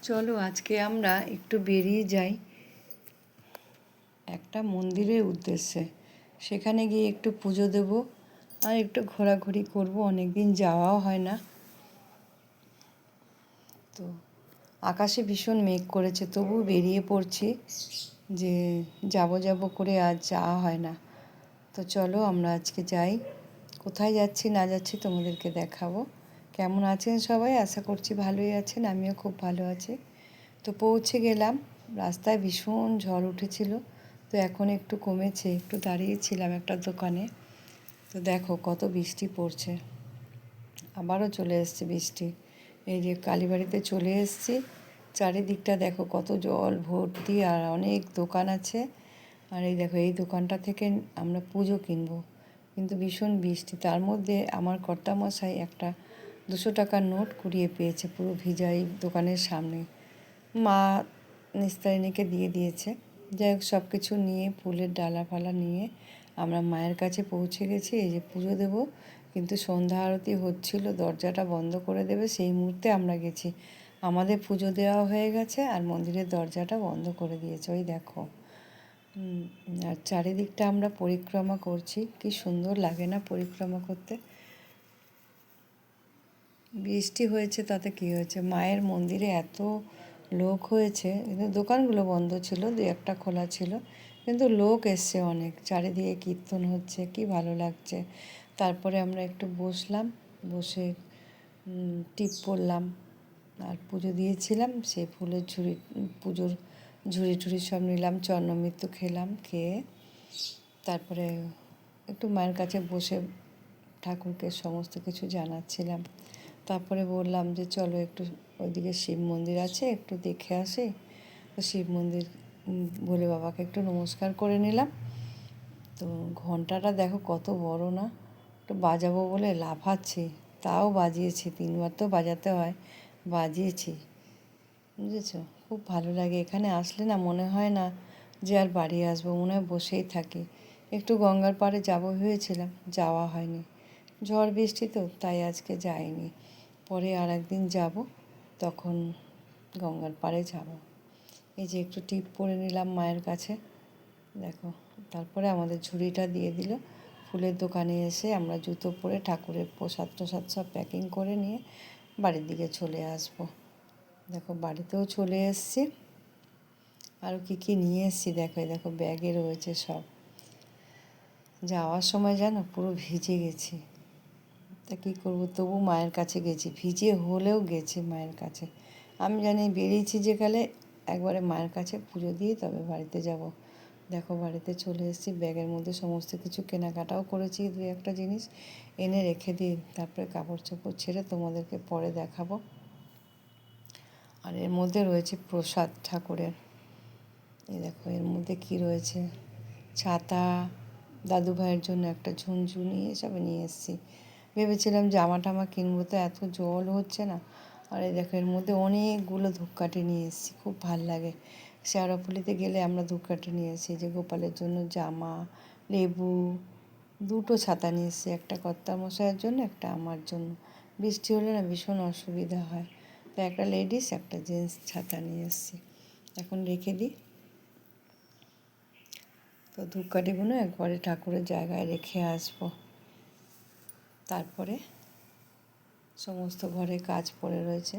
চলো আজকে আমরা একটু বেরিয়ে যাই একটা মন্দিরের উদ্দেশ্যে। সেখানে গিয়ে একটু পুজো দেব আর একটু ঘোরাঘুরি করব, অনেক দিন যাওয়াও হয় না। তো আকাশে ভীষণ মেঘ করেছে, তবু বেরিয়ে পড়ছি যে যাব করে আজ যাওয়া হয় না। তো চলো আমরা আজকে যাই। কোথায় যাচ্ছি না যাচ্ছি তোমাদেরকে দেখাবো। কেমন আছেন সবাই? আশা করছি ভালোই আছেন, আমিও খুব ভালো আছি। তো পৌঁছে গেলাম। রাস্তায় ভীষণ ঝড় উঠেছিল, তো এখন একটু কমেছে। একটু দাঁড়িয়েছিলাম একটা দোকানে, তো দেখো কত বৃষ্টি পড়ছে। আবারও চলে এসছে বৃষ্টি। এই যে কালীবাড়িতে চলে এসছি, চারিদিকটা দেখো কত জল ভর্তি, আর অনেক দোকান আছে। আর এই দেখো এই দোকানটা থেকে আমরা পুজো কিনবো, কিন্তু ভীষণ বৃষ্টি। তার মধ্যে আমার কর্তামশাই একটা 200 টাকার নোট কুড়িয়ে পেয়েছে, পুরো ভিজা এই দোকানের সামনে। মা নিস্তারিণীকে দিয়ে দিয়েছে। যাই হোক, সব কিছু নিয়ে ফুলের ডালা ফালা নিয়ে আমরা মায়ের কাছে পৌঁছে গেছি। এই যে পুজো দেব, কিন্তু সন্ধ্যা আরতি হচ্ছিল, দরজাটা বন্ধ করে দেবে সেই মুহূর্তে আমরা গেছি। আমাদের পুজো দেওয়া হয়ে গেছে আর মন্দিরের দরজাটা বন্ধ করে দিয়েছে, ওই দেখো। আর চারিদিকটা আমরা পরিক্রমা করছি, কি সুন্দর লাগে না পরিক্রমা করতে। বৃষ্টি হয়েছে তাতে কি হয়েছে, মায়ের মন্দিরে এত লোক হয়েছে, কিন্তু দোকানগুলো বন্ধ ছিল, দু একটা খোলা ছিল, কিন্তু লোক এসছে অনেক। চারিদিকে কীর্তন হচ্ছে, কি ভালো লাগছে। তারপরে আমরা একটু বসলাম, বসে টিপ পড়লাম আর পুজো দিয়েছিলাম। সেই ফুলের পুজোর ঝুড়ি টুড়ি সব নিলাম, চন্নমৃত্যু খেলাম, খেয়ে তারপরে একটু মায়ের কাছে বসে ঠাকুরকে সমস্ত কিছু জানাচ্ছিলাম। তারপরে বললাম যে চলো একটু ওইদিকে শিব মন্দির আছে, একটু দেখে আসি। তো শিব মন্দির ভোলে বাবাকে একটু নমস্কার করে নিলাম। তো ঘন্টাটা দেখো কত বড় না, একটু বাজাবো বলে লাফাচ্ছি, তাও বাজিয়েছি। 3বার তো বাজাতে হয়, বাজিয়েছি, বুঝেছো। খুব ভালো লাগে এখানে আসলে না, মনে হয় না যে আর বাড়ি আসবো, মনে হয় বসেই থাকি। একটু গঙ্গার পাড়ে যাবো ভেবেছিলাম, যাওয়া হয়নি, ঝড় বৃষ্টি তো, তাই আজকে যাইনি। পরে আর একদিন যাব, তখন গঙ্গার পাড়ে যাব। এই যে একটু টিপ পরে নিলাম মায়ের কাছে, দেখো। তারপরে আমাদের ঝুড়িটা দিয়ে দিল। ফুলের দোকানে এসে আমরা জুতো পরে ঠাকুরের প্রসাদ টোসাদ সব প্যাকিং করে নিয়ে বাড়ির দিকে চলে আসবো। দেখো বাড়িতেও চলে এসেছি। আরও কী নিয়ে এসেছি দেখো, দেখো ব্যাগে রয়েছে সব। যাওয়ার সময় জানো পুরো ভিজে গেছি, তা কী করবো, তবু মায়ের কাছে গেছি, ভিজে হলেও গেছি মায়ের কাছে। আমি জানি বেরিয়েছি যেকালে একবারে মায়ের কাছে পুজো দিয়ে তবে বাড়িতে যাব। দেখো বাড়িতে চলে এসেছি, ব্যাগের মধ্যে সমস্ত কিছু কেনাকাটাও করেছি, 2-1টা জিনিস এনে রেখে দিই, তারপরে কাপড় চোপড় ছেড়ে তোমাদেরকে পরে দেখাবো। আর এর মধ্যে রয়েছে প্রসাদ ঠাকুরের। এই দেখো এর মধ্যে কি রয়েছে, ছাতা, দাদু ভাইয়ের জন্য একটা ঝুনঝুনি, এসব নিয়ে এসেছি। ভেবেছিলাম জামা টামা কিনবো, তো এত জল হচ্ছে না। আর এই দেখো এর মধ্যে অনেকগুলো ধূপকাঠি নিয়ে এসেছি, খুব ভাল লাগে। শেওড়াফুলিতে গেলে আমরা ধূপকাঠি নিয়ে এসেছি। যে গোপালের জন্য জামা, লেবু, 2টো ছাতা নিয়ে এসেছি, একটা কর্তামশাইয়ের জন্য, একটা আমার জন্য। বৃষ্টি হলে না ভীষণ অসুবিধা হয়, তাই একটা লেডিস একটা জেন্টস ছাতা নিয়ে এসেছি। এখন রেখে দিই। তো ধূপকাঠিগুলো একবারে ঠাকুরের জায়গায় রেখে আসবো। তারপরে সমস্ত ঘরে কাজ পড়ে রয়েছে,